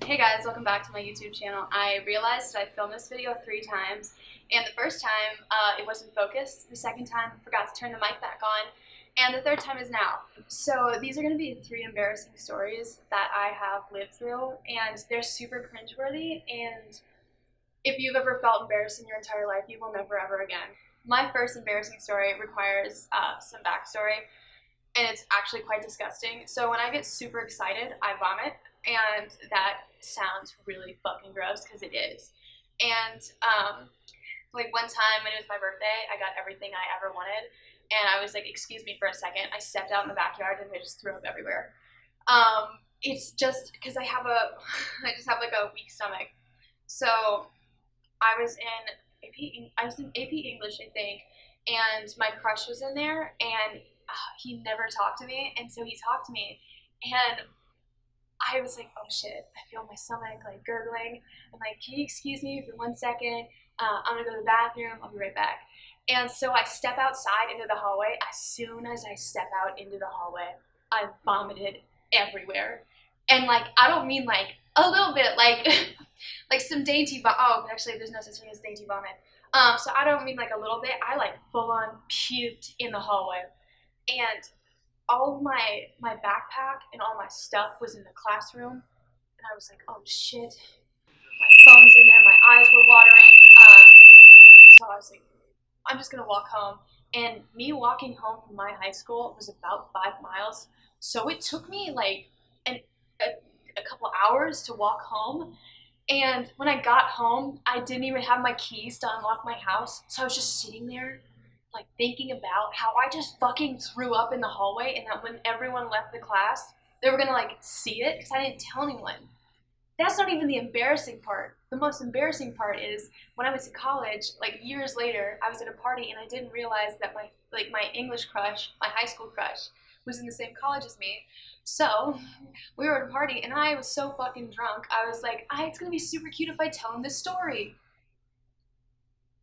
Hey guys, welcome back to my YouTube channel. I realized that I filmed this video 3 times, and the first time it wasn't focused, the second time I forgot to turn the mic back on, and the third time is now. So these are going to be 3 embarrassing stories that I have lived through, and they're super cringeworthy, and if you've ever felt embarrassed in your entire life, you will never ever again. My first embarrassing story requires some backstory, and it's actually quite disgusting. So when I get super excited, I vomit, and that sounds really fucking gross because it is. And like one time when it was my birthday, I got everything I ever wanted, and I was like, excuse me for a second. I stepped out in the backyard and I just threw up everywhere. It's just because I just have like a weak stomach. So I was in AP English, I think, and my crush was in there, and he never talked to me, and so he talked to me, and I was like, oh shit, I feel my stomach like gurgling. I'm like, can you excuse me for 1 second? I'm gonna go to the bathroom, I'll be right back. And so I step outside into the hallway. As soon as I step out into the hallway, I vomited everywhere. And like, I don't mean like a little bit, like like some dainty vomit. Oh, actually there's no such thing as dainty vomit. So I don't mean like a little bit, I like full on puked in the hallway. And all of my backpack and all my stuff was in the classroom, and I was like, oh shit, my phone's in there, my eyes were watering, so I was like, I'm just gonna walk home. And me walking home from my high school was about 5 miles, so it took me like a couple hours to walk home. And when I got home, I didn't even have my keys to unlock my house, so I was just sitting there like thinking about how I just fucking threw up in the hallway, and that when everyone left the class, they were gonna like see it because I didn't tell anyone. That's not even the embarrassing part. The most embarrassing part is when I went to college, like years later, I was at a party and I didn't realize that my English crush, my high school crush, was in the same college as me. So we were at a party and I was so fucking drunk. I was like, it's gonna be super cute if I tell him this story.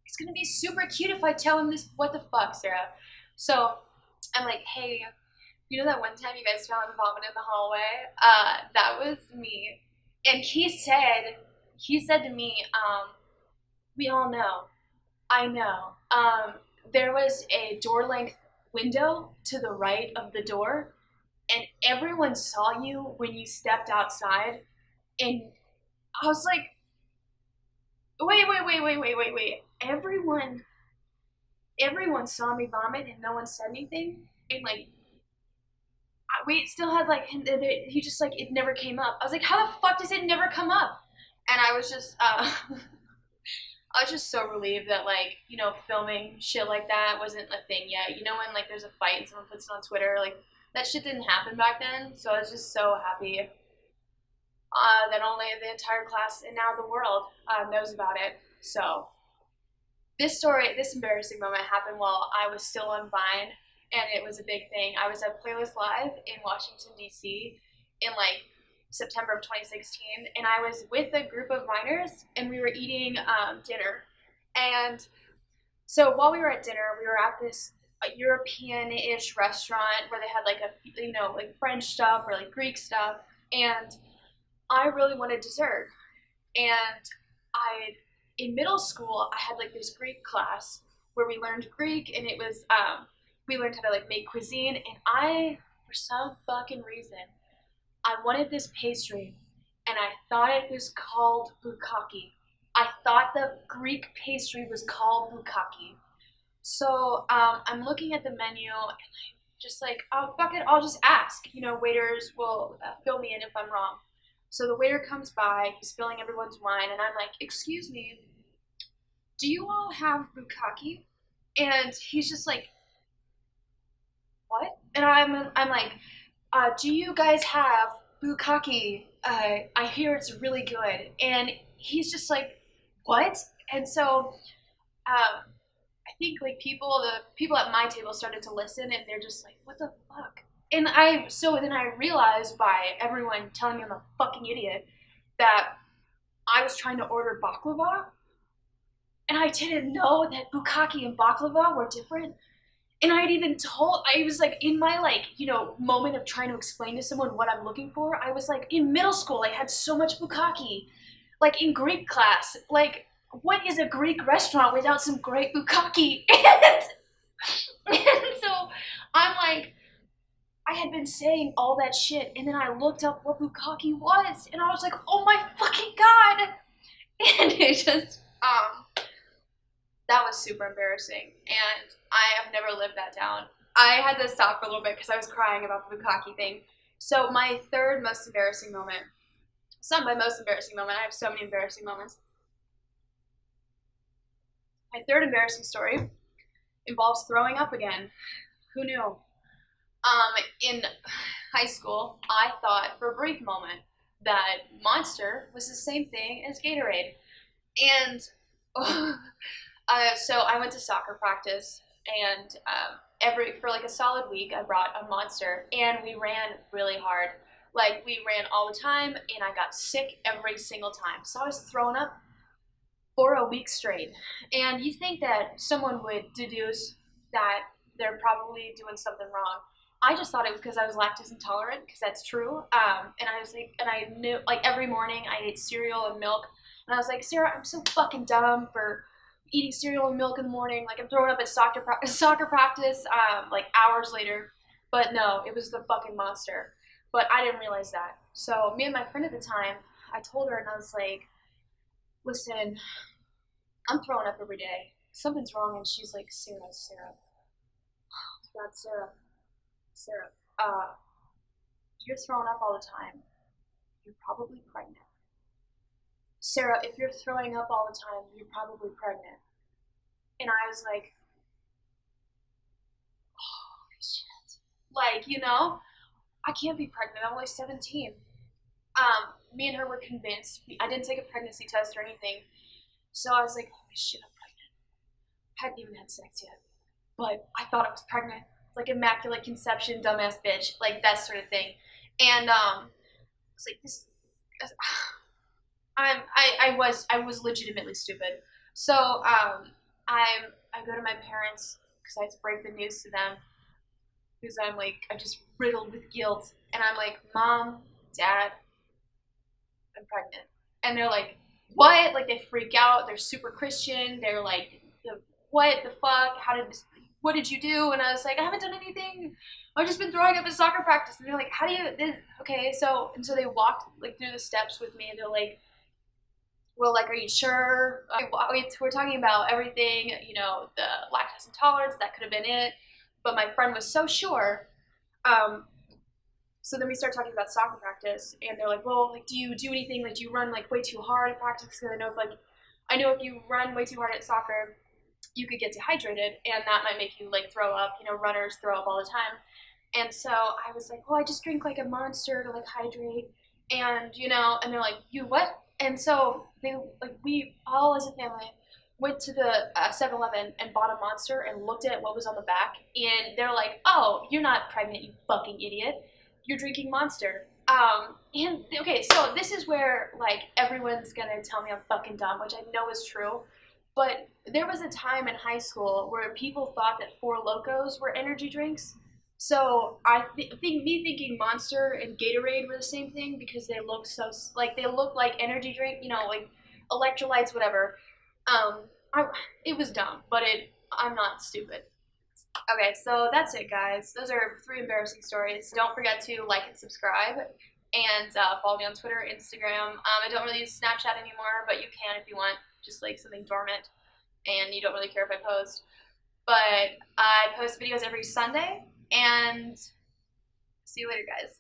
It's gonna be super cute if I tell him this. What the fuck, Sarah? So I'm like, hey, you know that one time you guys found vomit in the hallway? That was me. And he said to me, we all know, I know. There was a door length window to the right of the door, and everyone saw you when you stepped outside. And I was like, wait. Everyone saw me vomit and no one said anything. And like, we still had like, he just like, it never came up. I was like, how the fuck does it never come up? And I was just, I was just so relieved that like, you know, filming shit like that wasn't a thing yet. You know, when like there's a fight and someone puts it on Twitter, like that shit didn't happen back then. So I was just so happy that only the entire class and now the world knows about it. So this embarrassing moment happened while I was still on Vine, and it was a big thing. I was at Playlist Live in Washington, D.C. in like September of 2016, and I was with a group of Viners, and we were eating dinner. And so while we were at dinner, we were at this European-ish restaurant where they had like like French stuff or like Greek stuff, and I really wanted dessert. And in middle school, I had like this Greek class where we learned Greek, and it was, we learned how to like make cuisine, and for some fucking reason, I wanted this pastry, and I thought it was called bukkake. I thought the Greek pastry was called bukkake. So I'm looking at the menu, and I'm just like, oh, fuck it, I'll just ask. You know, waiters will fill me in if I'm wrong. So the waiter comes by, he's filling everyone's wine, and I'm like, excuse me, do you all have bukkake? And he's just like, what? And I'm like, do you guys have bukkake? I hear it's really good. And he's just like, what? And so I think like the people at my table started to listen, and they're just like, what the fuck? And then I realized by everyone telling me I'm a fucking idiot that I was trying to order baklava, and I didn't know that bukkake and baklava were different. And I had even told, I was like in my like, you know, moment of trying to explain to someone what I'm looking for. I was like in middle school, I had so much bukkake, like in Greek class. Like, what is a Greek restaurant without some great bukkake? And so I'm like, I had been saying all that shit, and then I looked up what bukkake was, and I was like, oh my fucking god! And it just, that was super embarrassing, and I have never lived that down. I had to stop for a little bit because I was crying about the bukkake thing. So my third most embarrassing moment, it's not my most embarrassing moment, I have so many embarrassing moments. My third embarrassing story involves throwing up again. Who knew? In high school, I thought for a brief moment that Monster was the same thing as Gatorade. And so I went to soccer practice, and for like a solid week, I brought a Monster, and we ran really hard. Like we ran all the time, and I got sick every single time. So I was throwing up for a week straight. And you think that someone would deduce that they're probably doing something wrong. I just thought it was because I was lactose intolerant, because that's true. And I was like, and I knew, like every morning I ate cereal and milk, and I was like, Sarah, I'm so fucking dumb for eating cereal and milk in the morning. Like I'm throwing up at soccer practice, like hours later. But no, it was the fucking Monster. But I didn't realize that. So me and my friend at the time, I told her, and I was like, listen, I'm throwing up every day. Something's wrong. And she's like, Sarah, God, Sarah, you're throwing up all the time. You're probably pregnant. Sarah, if you're throwing up all the time, you're probably pregnant. And I was like, holy shit. Like, you know, I can't be pregnant. I'm only 17. Me and her were convinced. I didn't take a pregnancy test or anything. So I was like, holy shit, I'm pregnant. I hadn't even had sex yet. But I thought I was pregnant. Like immaculate conception, dumbass bitch. Like that sort of thing. And it's like this I was legitimately stupid. So I go to my parents because I have to break the news to them because I'm just riddled with guilt, and I'm like, Mom, Dad, I'm pregnant, and they're like, what? Like they freak out. They're super Christian. They're like, what the fuck? How did this? What did you do? And I was like, I haven't done anything. I've just been throwing up at soccer practice. And they're like, how do you? Okay, so they walked like through the steps with me, and they're like, well, like, are you sure? We're talking about everything, you know, the lactose intolerance, that could have been it. But my friend was so sure. Um, so then we start talking about soccer practice, and they're like, well, like, do you do anything? Like, do you run like way too hard at practice? Because I know if you run way too hard at soccer, you could get dehydrated, and that might make you like throw up. You know, runners throw up all the time. And so I was like, well, I just drink like a Monster to like hydrate, and you know, and they're like, you what? And so we all as a family went to the 7-Eleven and bought a Monster and looked at what was on the back, and they're like, oh, you're not pregnant, you fucking idiot. You're drinking Monster. And okay, so this is where like everyone's gonna tell me I'm fucking dumb, which I know is true. But there was a time in high school where people thought that Four Locos were energy drinks. So think me thinking Monster and Gatorade were the same thing because they look so like they look like energy drink, you know, like electrolytes, whatever. Um, I, it was dumb, but I'm not stupid. Okay, so that's it, guys. Those are 3 embarrassing stories. Don't forget to like and subscribe, and follow me on Twitter, Instagram. I don't really use Snapchat anymore, but you can if you want, just like something dormant, and you don't really care if I post. But I post videos every Sunday, and see you later, guys.